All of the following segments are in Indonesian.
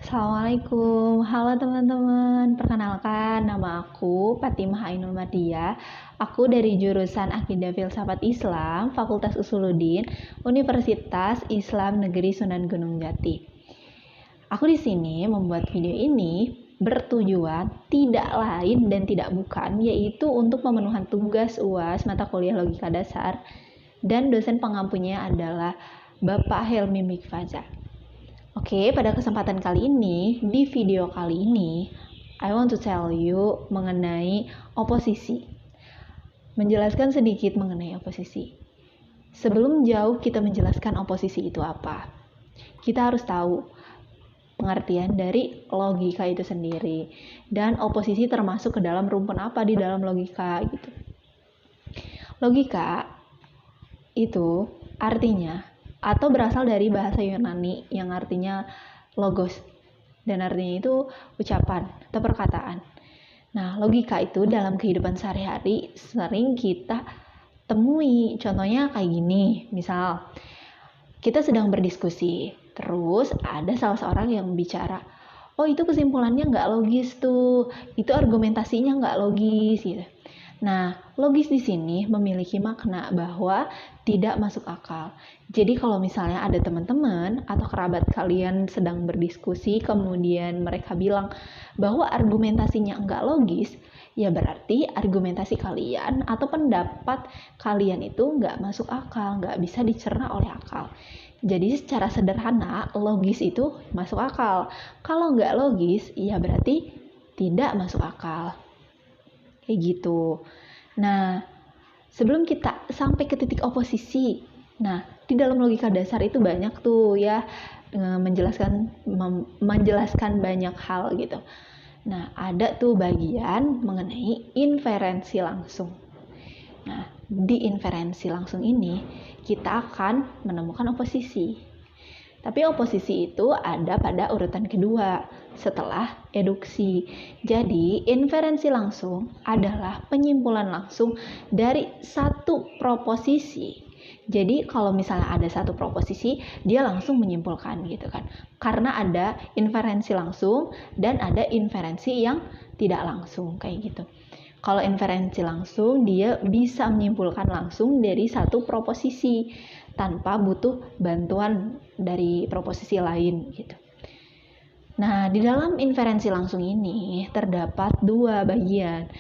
Assalamualaikum, halo teman-teman. Perkenalkan, nama aku Fatimah Ainul Mardiah. Aku dari jurusan Akidah Filsafat Islam, Fakultas Usuluddin, Universitas Islam Negeri Sunan Gunung Jati. Aku di sini membuat video ini bertujuan tidak lain dan tidak bukan, yaitu untuk pemenuhan tugas UAS mata kuliah logika dasar, dan dosen pengampunya adalah Bapak Helmi Mikfaza. Oke, pada kesempatan kali ini, di video kali ini, I want to tell you mengenai oposisi. Menjelaskan sedikit mengenai oposisi. Sebelum jauh kita menjelaskan oposisi itu apa, kita harus tahu pengertian dari logika itu sendiri. Dan oposisi termasuk ke dalam rumpun apa di dalam logika gitu. Logika itu artinya atau berasal dari bahasa Yunani yang artinya logos, dan artinya itu ucapan atau perkataan. Nah, logika itu dalam kehidupan sehari-hari sering kita temui. Contohnya kayak gini, misal kita sedang berdiskusi, terus ada salah seorang yang bicara, oh itu kesimpulannya nggak logis tuh, itu argumentasinya nggak logis gitu. Nah, logis di sini memiliki makna bahwa tidak masuk akal. Jadi kalau misalnya ada teman-teman atau kerabat kalian sedang berdiskusi, kemudian mereka bilang bahwa argumentasinya enggak logis, ya berarti argumentasi kalian atau pendapat kalian itu enggak masuk akal, enggak bisa dicerna oleh akal. Jadi secara sederhana, logis itu masuk akal. Kalau enggak logis, ya berarti tidak masuk akal. Kayak gitu. Nah, sebelum kita sampai ke titik oposisi, nah di dalam logika dasar itu banyak tuh ya menjelaskan banyak hal gitu. Nah, ada tuh bagian mengenai inferensi langsung. Nah, di inferensi langsung ini kita akan menemukan oposisi. Tapi oposisi itu ada pada urutan kedua setelah eduksi. Jadi, inferensi langsung adalah penyimpulan langsung dari satu proposisi. Jadi, kalau misalnya ada satu proposisi, dia langsung menyimpulkan gitu kan. Karena ada inferensi langsung dan ada inferensi yang tidak langsung kayak gitu. Kalau inferensi langsung, dia bisa menyimpulkan langsung dari satu proposisi tanpa butuh bantuan dari proposisi lain gitu. Nah, di dalam inferensi langsung ini terdapat dua bagian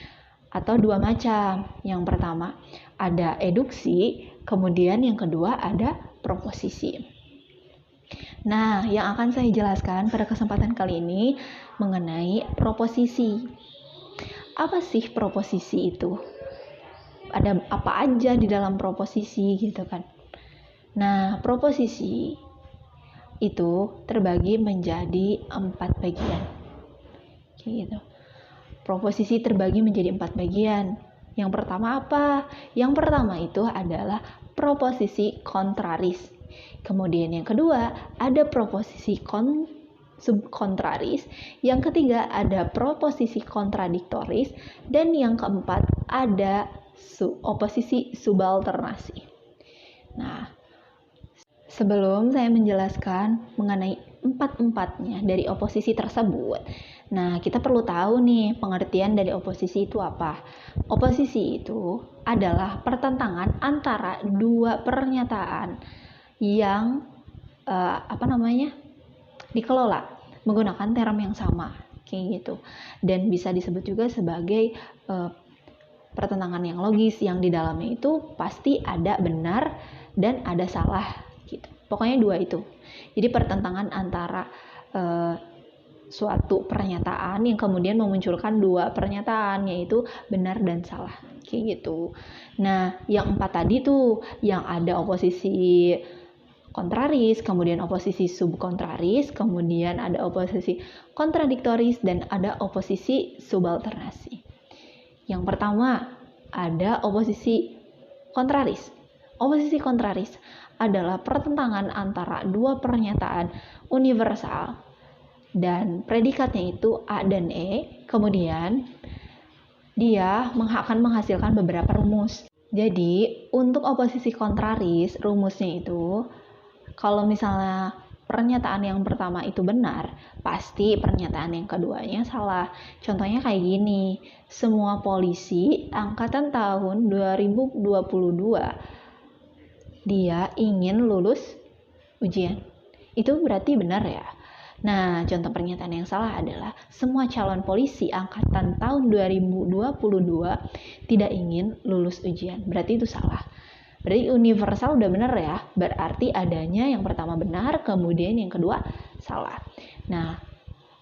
atau dua macam. Yang pertama ada eduksi, kemudian yang kedua ada proposisi. Nah, yang akan saya jelaskan pada kesempatan kali ini mengenai proposisi. Apa sih proposisi itu? Ada apa aja di dalam proposisi gitu kan? Nah, proposisi itu terbagi menjadi 4 bagian. Kayak gitu. Proposisi terbagi menjadi 4 bagian. Yang pertama apa? Yang pertama itu adalah proposisi kontraris. Kemudian yang kedua ada proposisi subkontraris. Yang ketiga ada proposisi kontradiktoris. Dan yang keempat ada oposisi subalternasi. Nah, sebelum saya menjelaskan mengenai empat-empatnya dari oposisi tersebut, nah kita perlu tahu nih pengertian dari oposisi itu apa. Oposisi itu adalah pertentangan antara dua pernyataan yang dikelola menggunakan term yang sama kayak gitu, dan bisa disebut juga sebagai pertentangan yang logis yang di dalamnya itu pasti ada benar dan ada salah. Gitu. Pokoknya dua itu. Jadi pertentangan antara suatu pernyataan yang kemudian memunculkan dua pernyataan, yaitu benar dan salah. Kayak gitu. Nah, yang 4 tadi tuh yang ada oposisi kontraris, kemudian oposisi subkontraris, kemudian ada oposisi kontradiktoris, dan ada oposisi subalternasi. Yang pertama ada oposisi kontraris. Oposisi kontraris adalah pertentangan antara dua pernyataan universal dan predikatnya itu A dan E, kemudian dia akan menghasilkan beberapa rumus. Jadi, untuk oposisi kontraris, rumusnya itu kalau misalnya pernyataan yang pertama itu benar, pasti pernyataan yang keduanya salah. Contohnya kayak gini, semua polisi angkatan tahun 2022 dia ingin lulus ujian. Itu berarti benar ya. Nah, contoh pernyataan yang salah adalah semua calon polisi angkatan tahun 2022 tidak ingin lulus ujian. Berarti itu salah. Berarti universal udah benar ya. Berarti adanya yang pertama benar, kemudian yang kedua salah. Nah,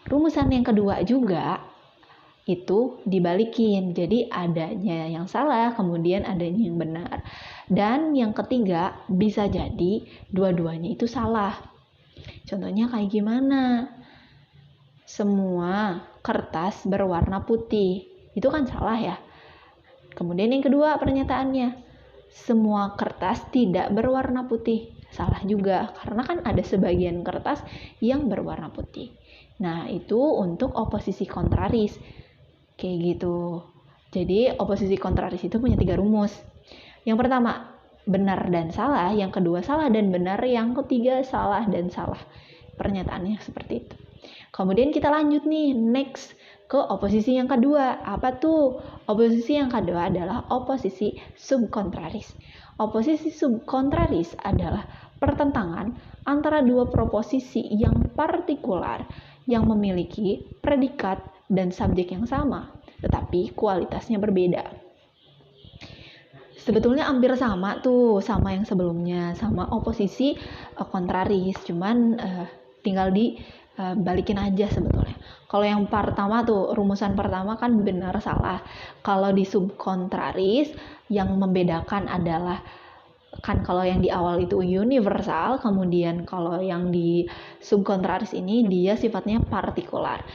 rumusan yang kedua juga itu dibalikin. Jadi adanya yang salah, kemudian adanya yang benar. Dan yang ketiga bisa jadi dua-duanya itu salah. Contohnya kayak gimana? Semua kertas berwarna putih. Itu kan salah ya. Kemudian yang kedua pernyataannya, semua kertas tidak berwarna putih. Salah juga, karena kan ada sebagian kertas yang berwarna putih. Nah, itu untuk oposisi kontraris. Kayak gitu. Jadi, oposisi kontraris itu punya 3 rumus. Yang pertama, benar dan salah. Yang kedua, salah dan benar. Yang ketiga, salah dan salah. Pernyataannya seperti itu. Kemudian kita lanjut nih, next ke oposisi yang kedua. Apa tuh? Oposisi yang kedua adalah oposisi subkontraris. Oposisi subkontraris adalah pertentangan antara dua proposisi yang partikular yang memiliki predikat dan subjek yang sama, tetapi kualitasnya berbeda. Sebetulnya hampir sama tuh sama yang sebelumnya, sama oposisi kontraris, cuman tinggal dibalikin aja sebetulnya. Kalau yang pertama tuh, rumusan pertama kan benar salah. Kalau di subkontraris yang membedakan adalah kan kalau yang di awal itu universal, kemudian kalau yang di subkontraris ini dia sifatnya partikular.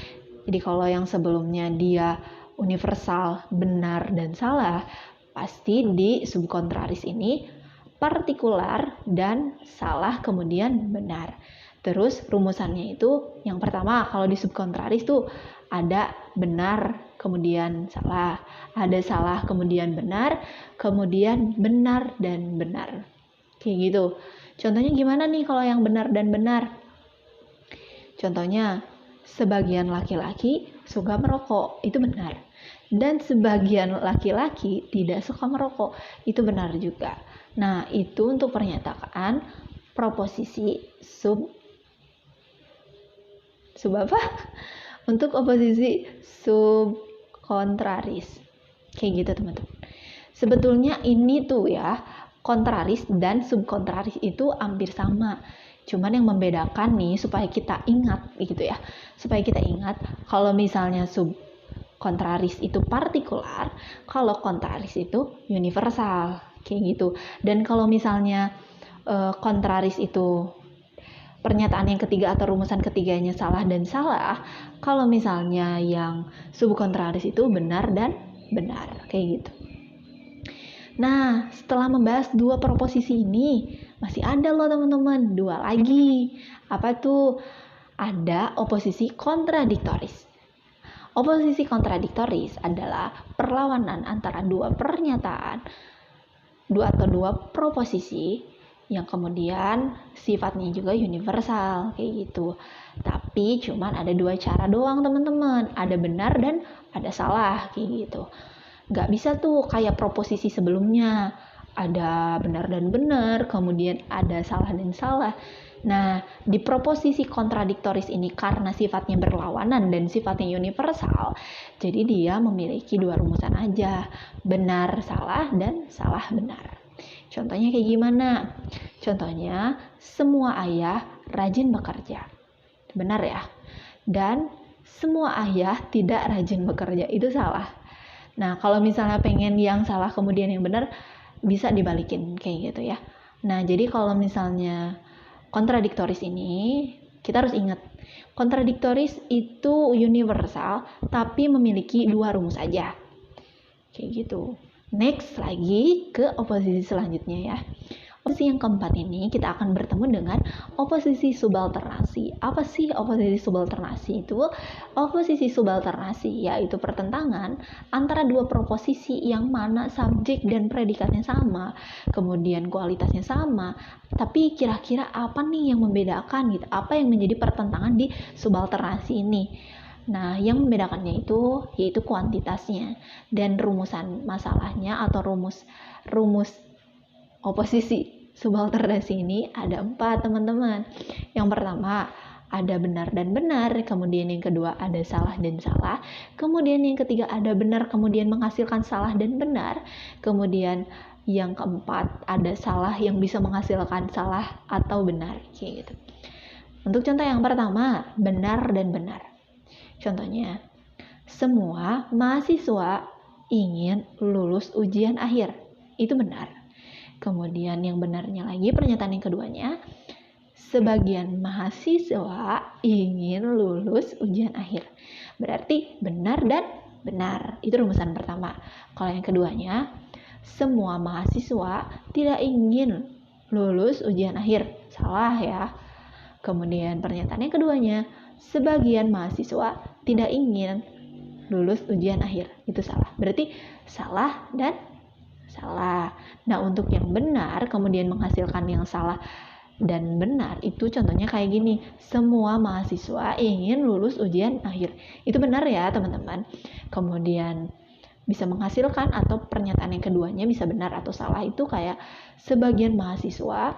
Jadi kalau yang sebelumnya dia universal, benar dan salah, pasti di subkontraris ini partikular dan salah kemudian benar. Terus rumusannya itu yang pertama kalau di subkontraris tuh ada benar kemudian salah, ada salah kemudian benar, kemudian benar dan benar. Kayak gitu. Contohnya gimana nih kalau yang benar dan benar? Contohnya sebagian laki-laki suka merokok, itu benar. Dan sebagian laki-laki tidak suka merokok, itu benar juga. Nah, itu untuk pernyataan proposisi apa? Untuk oposisi subkontraris. Kayak gitu, teman-teman. Sebetulnya ini tuh ya, kontraris dan subkontraris itu hampir sama. Cuman yang membedakan nih supaya kita ingat gitu ya. Supaya kita ingat kalau misalnya subkontraris itu partikular, kalau kontraris itu universal. Kayak gitu. Dan kalau misalnya kontraris itu pernyataan yang ketiga atau rumusan ketiganya salah dan salah, kalau misalnya yang subkontraris itu benar dan benar, kayak gitu. Nah, setelah membahas dua proposisi ini, masih ada loh teman-teman, 2 lagi. Apa tuh? Ada oposisi kontradiktoris. Oposisi kontradiktoris adalah perlawanan antara dua pernyataan, dua proposisi yang kemudian sifatnya juga universal kayak gitu. Tapi cuman ada 2 cara doang teman-teman, ada benar dan ada salah kayak gitu. Gak bisa tuh kayak proposisi sebelumnya, ada benar dan benar, kemudian ada salah dan salah. Nah, di proposisi kontradiktoris ini karena sifatnya berlawanan dan sifatnya universal, jadi dia memiliki 2 rumusan aja, benar salah dan salah benar. Contohnya kayak gimana? Contohnya, semua ayah rajin bekerja. Benar ya? Dan semua ayah tidak rajin bekerja. Itu salah. Nah, kalau misalnya pengen yang salah kemudian yang benar, bisa dibalikin kayak gitu ya. Nah, jadi kalau misalnya kontradiktoris ini, kita harus ingat. Kontradiktoris itu universal, tapi memiliki 2 rumus aja. Kayak gitu. Next lagi ke oposisi selanjutnya ya. Posisi yang keempat ini kita akan bertemu dengan oposisi subalternasi. Apa sih oposisi subalternasi itu? Oposisi subalternasi yaitu pertentangan antara dua proposisi yang mana subjek dan predikatnya sama, kemudian kualitasnya sama, tapi kira-kira apa nih yang membedakan gitu? Apa yang menjadi pertentangan di subalternasi ini? Nah, yang membedakannya itu yaitu kuantitasnya, dan rumusan masalahnya atau rumus oposisi subalternasi ini ada 4, teman-teman. Yang pertama ada benar dan benar, kemudian yang kedua ada salah dan salah, kemudian yang ketiga ada benar kemudian menghasilkan salah dan benar, kemudian yang keempat ada salah yang bisa menghasilkan salah atau benar, kayak gitu. Untuk contoh yang pertama, benar dan benar. Contohnya, semua mahasiswa ingin lulus ujian akhir. Itu benar. Kemudian yang benarnya lagi, pernyataan yang keduanya, sebagian mahasiswa ingin lulus ujian akhir. Berarti benar dan benar. Itu rumusan pertama. Kalau yang keduanya, semua mahasiswa tidak ingin lulus ujian akhir. Salah ya. Kemudian pernyataan yang keduanya, sebagian mahasiswa tidak ingin lulus ujian akhir. Itu salah. Berarti salah dan salah. Nah, untuk yang benar kemudian menghasilkan yang salah dan benar itu contohnya kayak gini, semua mahasiswa ingin lulus ujian akhir. Itu benar ya teman-teman. Kemudian bisa menghasilkan atau pernyataan yang keduanya bisa benar atau salah itu kayak sebagian mahasiswa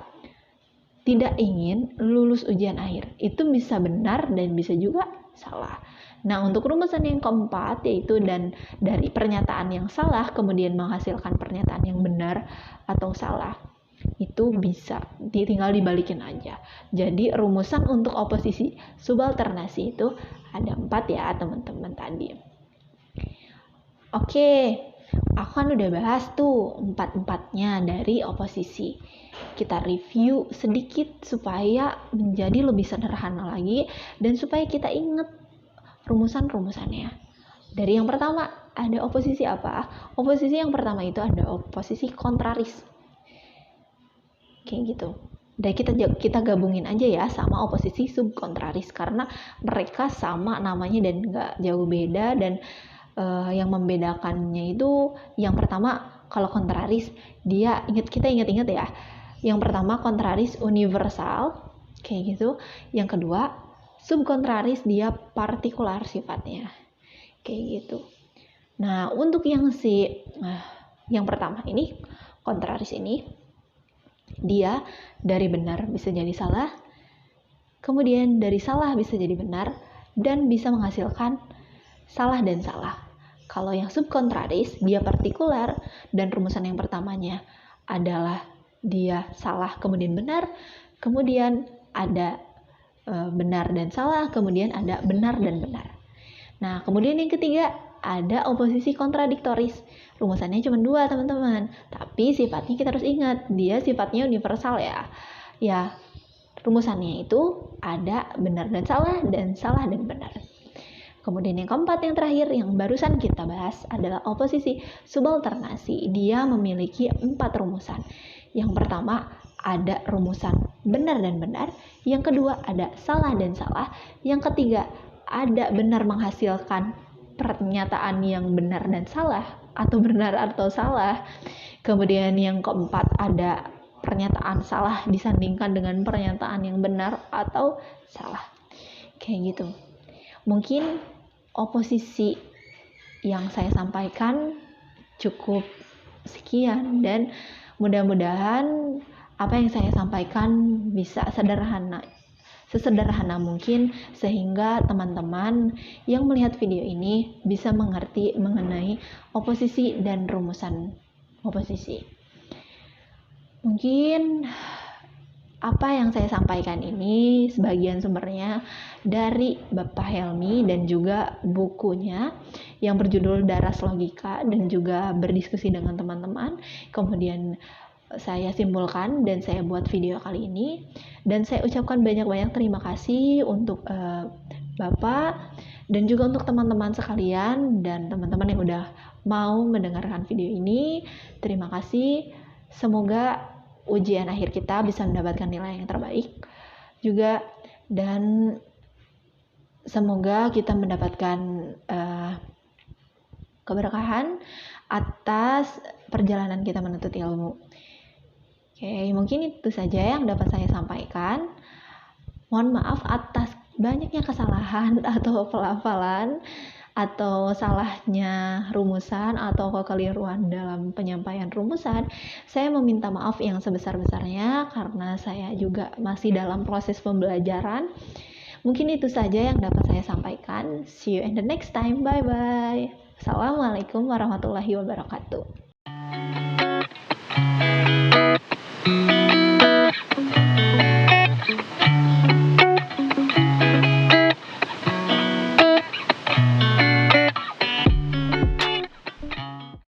tidak ingin lulus ujian akhir. Itu bisa benar dan bisa juga salah. Nah, untuk rumusan yang keempat yaitu dan dari pernyataan yang salah kemudian menghasilkan pernyataan yang benar atau salah. Itu bisa tinggal dibalikin aja. Jadi rumusan untuk oposisi subalternasi itu ada 4 ya teman-teman tadi. Oke, aku kan udah bahas tuh 4-4-nya dari oposisi. Kita review sedikit supaya menjadi lebih sederhana lagi dan supaya kita ingat rumusan-rumusannya. Dari yang pertama, ada oposisi apa? Oposisi yang pertama itu ada oposisi kontraris. Kayak gitu. Dan kita gabungin aja ya sama oposisi subkontraris karena mereka sama namanya dan nggak jauh beda, dan yang membedakannya itu yang pertama, kalau kontraris dia kita ingat ya. Yang pertama kontraris universal kayak gitu. Yang kedua subkontraris dia partikular sifatnya, kayak gitu. Nah, untuk yang pertama ini, kontraris ini, dia dari benar bisa jadi salah, kemudian dari salah bisa jadi benar, dan bisa menghasilkan salah dan salah. Kalau yang subkontraris, dia partikular, dan rumusan yang pertamanya adalah dia salah kemudian benar, kemudian ada benar dan salah, kemudian ada benar dan benar. Nah, kemudian yang ketiga ada oposisi kontradiktoris. Rumusannya cuma 2 teman-teman, tapi sifatnya kita harus ingat, dia sifatnya universal ya. Ya, rumusannya itu ada benar dan salah dan benar. Kemudian yang keempat, yang terakhir, yang barusan kita bahas adalah oposisi subalternasi. Dia memiliki 4 rumusan. Yang pertama ada rumusan benar dan benar, yang kedua ada salah dan salah, yang ketiga ada benar menghasilkan pernyataan yang benar dan salah atau benar atau salah, kemudian yang keempat ada pernyataan salah disandingkan dengan pernyataan yang benar atau salah, kayak gitu. Mungkin oposisi yang saya sampaikan cukup sekian, dan mudah-mudahan apa yang saya sampaikan bisa sesederhana mungkin sehingga teman-teman yang melihat video ini bisa mengerti mengenai oposisi dan rumusan oposisi. Mungkin apa yang saya sampaikan ini sebagian sumbernya dari Bapak Helmi dan juga bukunya yang berjudul Daras Logika, dan juga berdiskusi dengan teman-teman. Kemudian saya simpulkan dan saya buat video kali ini, dan saya ucapkan banyak-banyak terima kasih untuk Bapak dan juga untuk teman-teman sekalian dan teman-teman yang udah mau mendengarkan video ini. Terima kasih. Semoga ujian akhir kita bisa mendapatkan nilai yang terbaik juga, dan semoga kita mendapatkan keberkahan atas perjalanan kita menuntut ilmu. Oke, mungkin itu saja yang dapat saya sampaikan. Mohon maaf atas banyaknya kesalahan atau pelafalan atau salahnya rumusan atau kekeliruan dalam penyampaian rumusan. Saya meminta maaf yang sebesar-besarnya karena saya juga masih dalam proses pembelajaran. Mungkin itu saja yang dapat saya sampaikan. See you in the next time. Bye-bye. Assalamualaikum warahmatullahi wabarakatuh.